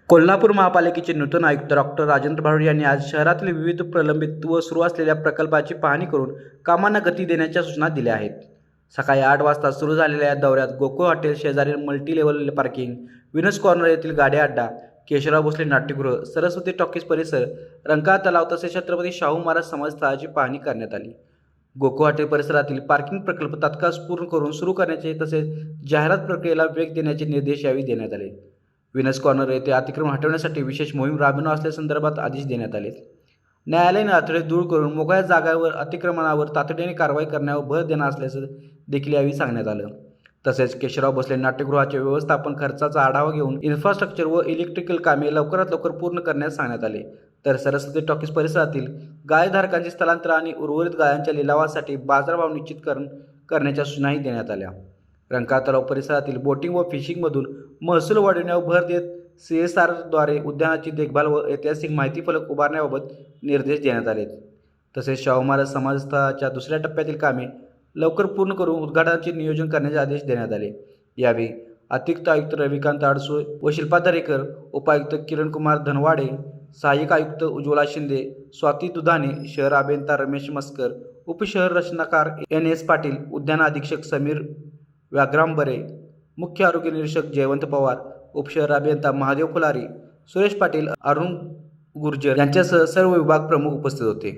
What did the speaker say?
कोल्हापूर महापालिकेचे नूतन आयुक्त डॉक्टर राजेंद्र भारुड यांनी आज शहरातील विविध प्रलंबित व सुरू असलेल्या प्रकल्पाची पाहणी करून कामांना गती देण्याच्या सूचना दिल्या आहेत. सकाळी 8 वाजता सुरू झालेल्या या दौऱ्यात गोकुळ हॉटेल शेजारील multi level parking, Venus corner येथील गाडी अड्डा, केशवराव भोसले नाट्यगृह, सरस्वती टॉकीज परिसर, रंकाळा तलाव तसेच छत्रपती शाहू महाराज समाजस्थळाची पाहणी करण्यात आली. गोकुळ हॉटेल परिसरातील पार्किंग प्रकल्प तात्काळ पूर्ण करून सुरू करण्याचे तसेच जाहिरात प्रक्रियेला वेग देण्याचे निर्देश यावेळी देण्यात आले. विनस कॉर्नर येथे अतिक्रमण हटवण्यासाठी विशेष मोहीम राबविणार असल्यासंदर्भात आदेश देण्यात आले. न्यायालयीन अडथळे दूर करून मोकळ्या जागांवर अतिक्रमणावर तातडीने कारवाई करण्यावर भर देणार असल्याचं देखील यावेळी सांगण्यात आलं. तसेच केशवराव भोसले नाट्यगृहाचे व्यवस्थापन खर्चाचा आढावा घेऊन इन्फ्रास्ट्रक्चर व इलेक्ट्रिकल कामे लवकरात लवकर पूर्ण करण्यास सांगण्यात आले. तर सरस्वती टॉकीज परिसरातील गायधारकांचे स्थलांतर आणि उर्वरित गायांच्या लिलावासाठी बाजारभाव निश्चित करण्याच्या सूचनाही देण्यात आल्या. रंकाळा तलाव परिसरातील बोटिंग व फिशिंगमधून महसूल वाढविण्यावर भर देत CSRद्वारे उद्यानाची देखभाल व ऐतिहासिक माहिती फलक उभारण्याबाबत निर्देश देण्यात आले. तसेच शाहू महाराज समाजस्थळाच्या दुसऱ्या टप्प्यातील कामे लवकर पूर्ण करून उद्घाटनाचे नियोजन करण्याचे आदेश देण्यात आले. यावेळी अतिरिक्त आयुक्त रविकांत अडसूळ व शिल्पा दरेकर, उपायुक्त किरणकुमार धनवाडे, सहाय्यक आयुक्त उज्ज्वला शिंदे, स्वाती दुधाणे, शहर अभियंता रमेश मस्कर, उपशहर रचनाकार NS पाटील, उद्यान अधीक्षक समीर व्याघ्रांबरे, मुख्य आरोग्य निरीक्षक जयवंत पवार, उपशहर अभियंता महादेव खुलारी, सुरेश पाटील, अरुण गुर्जर यांच्यासह सर्व विभाग प्रमुख उपस्थित होते.